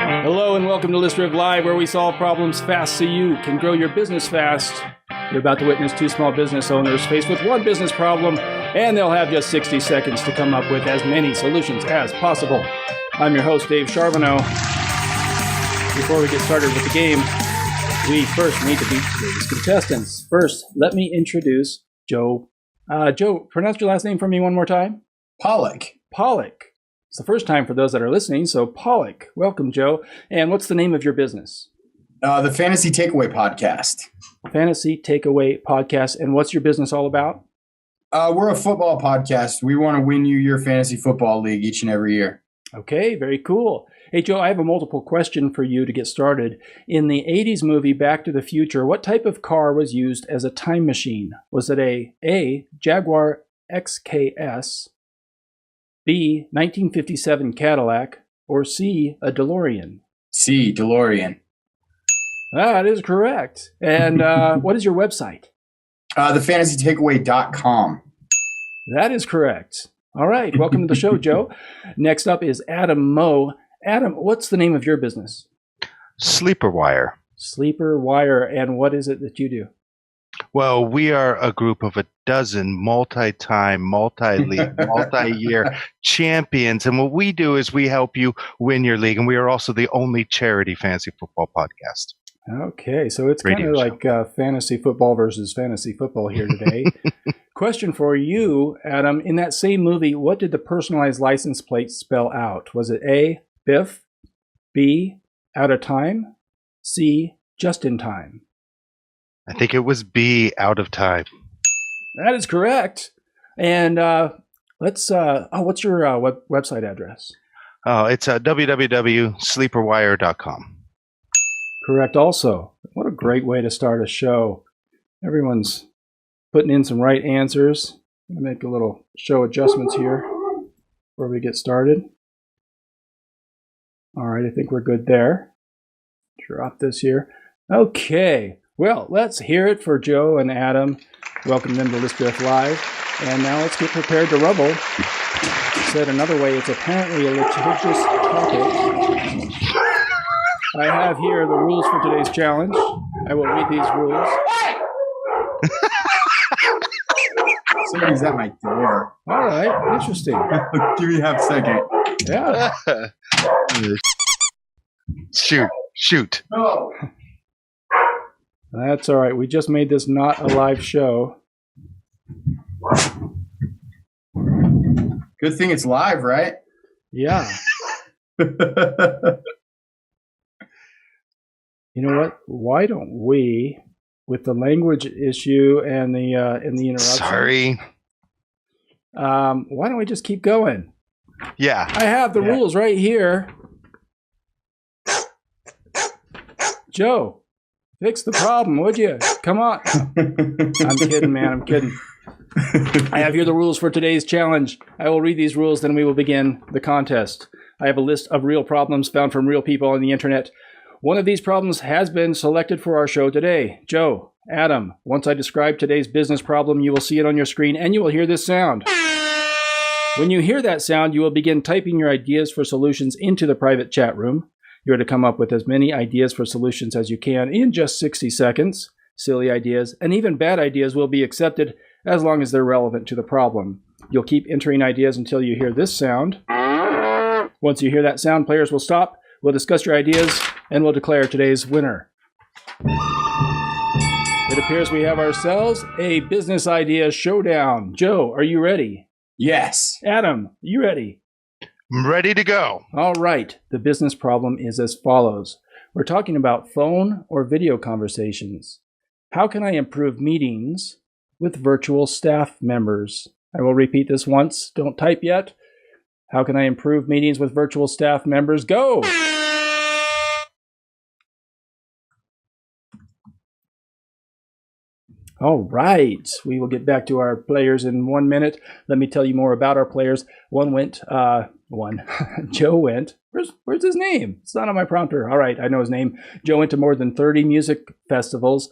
Hello and welcome to ListRiff Live, where we solve problems fast so you can grow your business fast. You're about to witness two small business owners faced with one business problem, and they'll have just 60 seconds to come up with as many solutions as possible. I'm your host, Dave Charbonneau. Before we get started with the game, we first need to meet today's contestants. First, let me introduce Joe. Joe, pronounce your last name for me one more time. Pollock. Pollock. It's the first time for those that are listening, so Pollock. Welcome, Joe. And what's the name of your business? The Fantasy Takeaway Podcast. Fantasy Takeaway Podcast. And what's your business all about? We're a football podcast. We want to win you your fantasy football league each and every year. Okay, very cool. Hey, Joe, I have a multiple question for you to get started. In the 80s movie Back to the Future, what type of car was used as a time machine? Was it A, Jaguar XKS, B, 1957 Cadillac, or C, a DeLorean? C, DeLorean. That is correct. And what is your website? TheFantasyTakeaway.com. That is correct. All right. Welcome to the show, Joe. Next up is Adam Moe. Adam, what's the name of your business? Sleeperwire. Sleeperwire. And what is it that you do? Well, we are a group of a dozen multi-time, multi-league, multi-year champions. And what we do is we help you win your league. And we are also the only charity fantasy football podcast. Okay. So it's kind of like fantasy football versus fantasy football here today. Question for you, Adam. In that same movie, what did the personalized license plate spell out? Was it A, Biff, B, out of time, C, just in time? I think it was B, out of time. That is correct. And what's your website address? Oh, it's www.sleeperwire.com. Correct also. What a great way to start a show. Everyone's putting in some right answers. I'm going to make a little show adjustments here before we get started. All right, I think we're good there. Drop this here. Okay, well, let's hear it for Joe and Adam. Welcome them to ListRiff Live. And now let's get prepared to rumble. Said another way, it's apparently a litigious topic. I have here the rules for today's challenge. I will read these rules. Somebody's at my door. All right, interesting. Give me half a second. Yeah. Shoot. No. That's all right. We just made this not a live show. Good thing it's live, right? Yeah. You know what? Why don't we, with the language issue and the interruption? Sorry. Why don't we just keep going? Yeah. I have the rules right here. Joe, fix the problem, would you? Come on. I'm kidding, man. I'm kidding. I have here the rules for today's challenge. I will read these rules, then we will begin the contest. I have a list of real problems found from real people on the internet. One of these problems has been selected for our show today. Joe, Adam, once I describe today's business problem, you will see it on your screen and you will hear this sound. When you hear that sound, you will begin typing your ideas for solutions into the private chat room. You are to come up with as many ideas for solutions as you can in just 60 seconds. Silly ideas and even bad ideas will be accepted as long as they're relevant to the problem. You'll keep entering ideas until you hear this sound. Once you hear that sound, players will stop. We'll discuss your ideas and we'll declare today's winner. It appears we have ourselves a business idea showdown. Joe, are you ready? Yes. Adam, you ready? I'm ready to go. All right. The business problem is as follows. We're talking about phone or video conversations. How can I improve meetings with virtual staff members? I will repeat this once. Don't type yet. How can I improve meetings with virtual staff members? Go! All right. We will get back to our players in 1 minute. Let me tell you more about our players. Joe went. Where's his name? It's not on my prompter. All right, I know his name. Joe went to more than 30 music festivals.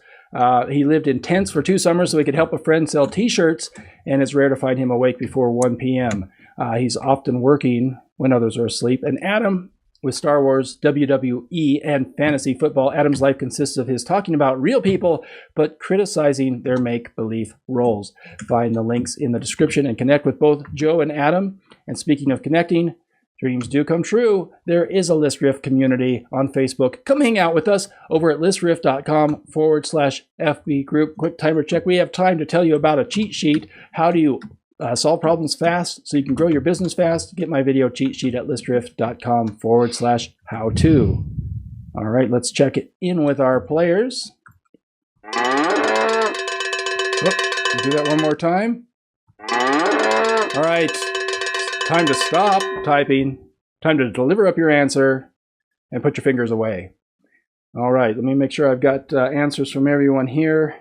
He lived in tents for 2 summers so he could help a friend sell T-shirts, and it's rare to find him awake before 1 p.m. He's often working when others are asleep. And Adam, with Star Wars, WWE, and fantasy football, Adam's life consists of his talking about real people, but criticizing their make-believe roles. Find the links in the description and connect with both Joe and Adam. And speaking of connecting, dreams do come true. There is a ListRiff community on Facebook. Come hang out with us over at listriff.com/FB group. Quick timer check. We have time to tell you about a cheat sheet. How do you solve problems fast so you can grow your business fast? Get my video cheat sheet at listriff.com/how-to. All right, let's check it in with our players. Do that one more time. All right. Time to stop typing. Time to deliver up your answer and put your fingers away. All right, let me make sure I've got answers from everyone here.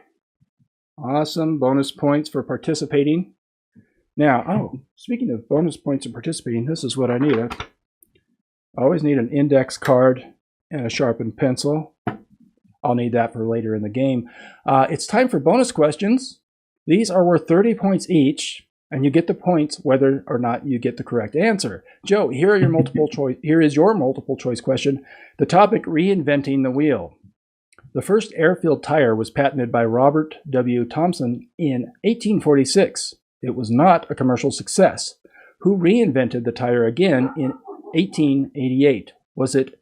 Awesome. Bonus points for participating. Now, speaking of bonus points and participating, this is what I need. I always need an index card and a sharpened pencil. I'll need that for later in the game. It's time for bonus questions. These are worth 30 points each. And you get the points whether or not you get the correct answer. Joe, here is your multiple choice question. The topic: reinventing the wheel. The first airfield tire was patented by Robert W. Thomson in 1846. It was not a commercial success. Who reinvented the tire again in 1888? Was it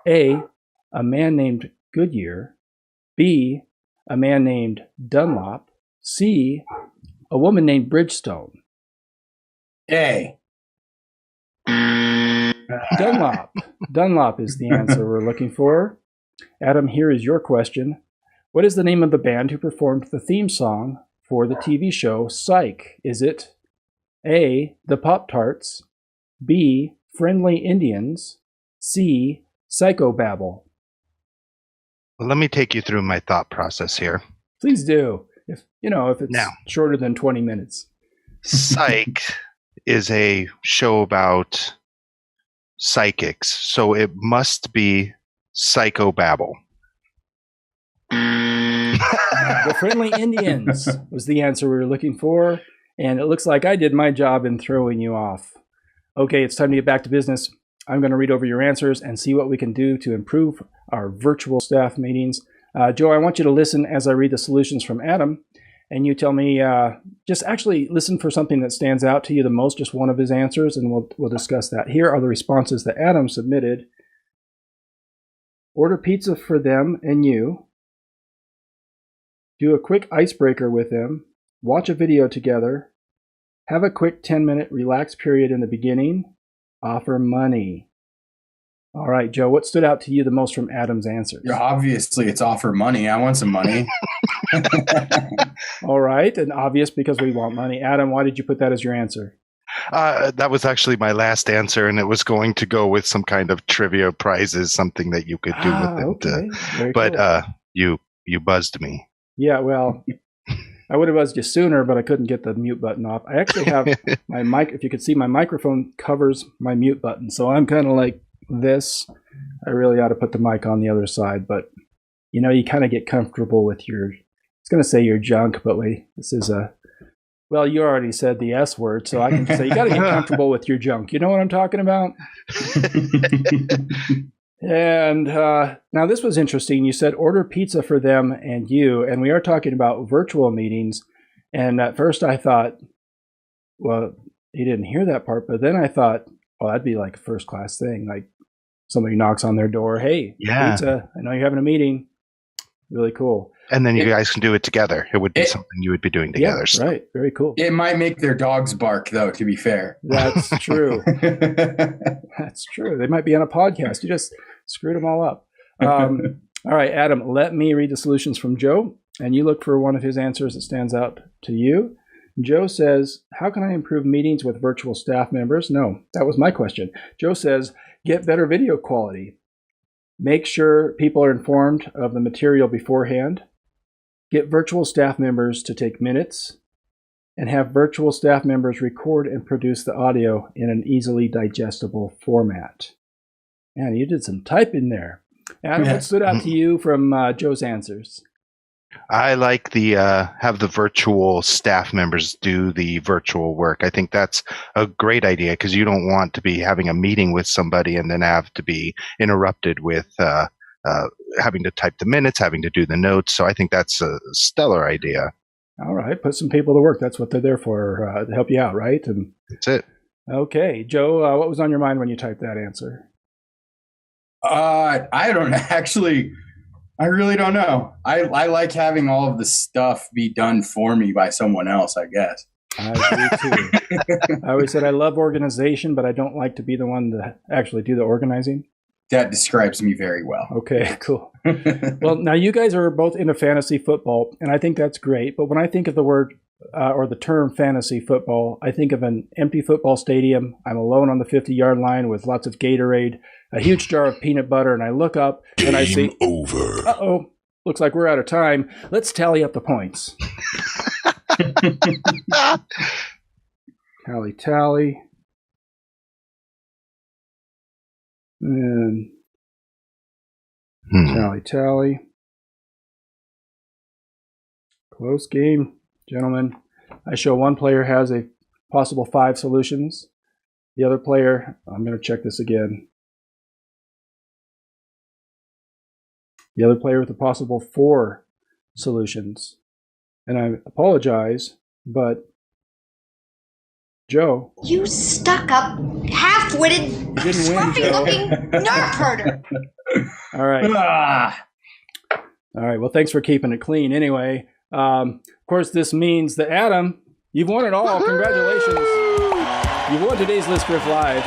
A, a man named Goodyear, B, a man named Dunlop, C, a woman named Bridgestone? A. Dunlop. Dunlop is the answer we're looking for. Adam, here is your question. What is the name of the band who performed the theme song for the TV show Psych? Is it A, the Pop-Tarts, B, Friendly Indians, C, Psychobabble? Well, let me take you through my thought process here. Please do. If it's shorter than 20 minutes. Psych is a show about psychics, so it must be Psychobabble. The Friendly Indians was the answer we were looking for, and it looks like I did my job in throwing you off. Okay, it's time to get back to business. I'm going to read over your answers and see what we can do to improve our virtual staff meetings. Joe, I want you to listen as I read the solutions from Adam, and you tell me, just actually listen for something that stands out to you the most, just one of his answers, and we'll discuss that. Here are the responses that Adam submitted. Order pizza for them and you. Do a quick icebreaker with them. Watch a video together. Have a quick 10-minute relax period in the beginning. Offer money. All right, Joe, what stood out to you the most from Adam's answers? Yeah, obviously, it's offer money. I want some money. All right, and obvious because we want money. Adam, why did you put that as your answer? That was actually my last answer, and it was going to go with some kind of trivia prizes, something that you could do with it. Okay. Very but cool. You buzzed me. Yeah, well, I would have buzzed you sooner, but I couldn't get the mute button off. I actually have my mic. If you could see, my microphone covers my mute button, so I'm kind of like this. I really ought to put the mic on the other side, but you kind of get comfortable with your. It's going to say your junk, but this is a. Well, you already said the S word, so I can say you got to get comfortable with your junk. You know what I'm talking about? And now this was interesting. You said order pizza for them and you, and we are talking about virtual meetings. And at first I thought, well, he didn't hear that part. But then I thought, well, that'd be like a first class thing. Like somebody knocks on their door. Hey, pizza, I know you're having a meeting. Really cool. And then you guys can do it together. It would be something you would be doing together. Yeah, so. Right. Very cool. It might make their dogs bark, though, to be fair. That's true. That's true. They might be on a podcast. You just screwed them all up. All right, Adam, let me read the solutions from Joe, and you look for one of his answers that stands out to you. Joe says, how can I improve meetings with virtual staff members? No, that was my question. Joe says, get better video quality. Make sure people are informed of the material beforehand. Get virtual staff members to take minutes. And have virtual staff members record and produce the audio in an easily digestible format. Man, you did some typing there. Adam, what stood out to you from Joe's answers? I like the have the virtual staff members do the virtual work. I think that's a great idea because you don't want to be having a meeting with somebody and then have to be interrupted with having to type the minutes, having to do the notes. So I think that's a stellar idea. All right, put some people to work. That's what they're there for, to help you out, right? And that's it. Okay, Joe, what was on your mind when you typed that answer? I don't actually. I really don't know. I like having all of the stuff be done for me by someone else, I guess. I do too. I always said I love organization, but I don't like to be the one to actually do the organizing. That describes me very well. Okay, cool. Well, now you guys are both into fantasy football, and I think that's great. But when I think of the word or the term fantasy football, I think of an empty football stadium. I'm alone on the 50-yard line with lots of Gatorade, a huge jar of peanut butter, and I look up and I see, over. Uh-oh, looks like we're out of time. Let's tally up the points. Tally. And tally. Close game, gentlemen. I show one player has a possible 5 solutions. The other player, I'm going to check this again. The other player with a possible 4 solutions. And I apologize, but Joe. You stuck-up, half-witted, scruffy-looking nerf herder. All right. All right. Well, thanks for keeping it clean. Anyway, of course, this means that Adam, you've won it all. Congratulations. You won today's ListRiff Live.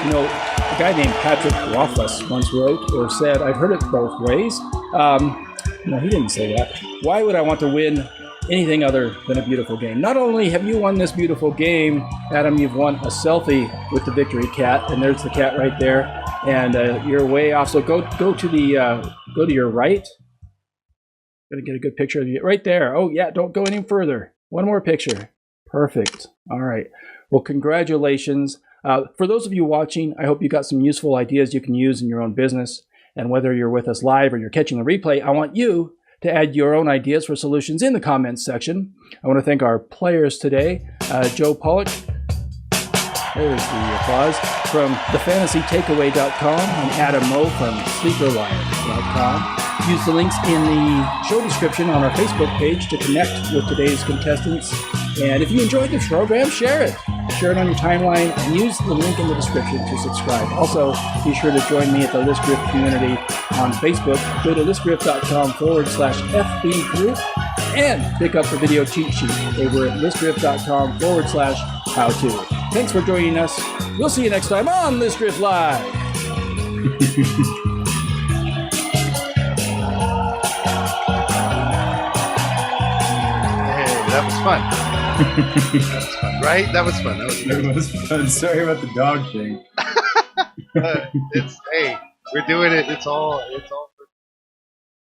You know, a guy named Patrick Rothfuss once wrote or said, I've heard it both ways. No, he didn't say that. Why would I want to win anything other than a beautiful game? Not only have you won this beautiful game, Adam, you've won a selfie with the victory cat, and there's the cat right there, and you're way off. So go to your right. Gonna get a good picture of you right there. Oh yeah, don't go any further. One more picture. Perfect. All right. Well, congratulations. For those of you watching, I hope you got some useful ideas you can use in your own business. And whether you're with us live or you're catching the replay, I want you to add your own ideas for solutions in the comments section. I want to thank our players today, Joe Pollock. There's the applause from thefantasytakeaway.com and Adam Moe from Sleeperwire.com. Use the links in the show description on our Facebook page to connect with today's contestants. And if you enjoyed the program, share it. Share it on your timeline and use the link in the description to subscribe. Also, be sure to join me at the ListRiff Community on Facebook. Go to listriff.com/FB group and pick up the video cheat sheet over at listriff.com/how-to. Thanks for joining us. We'll see you next time on ListRiff Live. That was fun. That was fun, right? That was fun. It was fun. Sorry about the dog thing. Hey, we're doing it. It's all.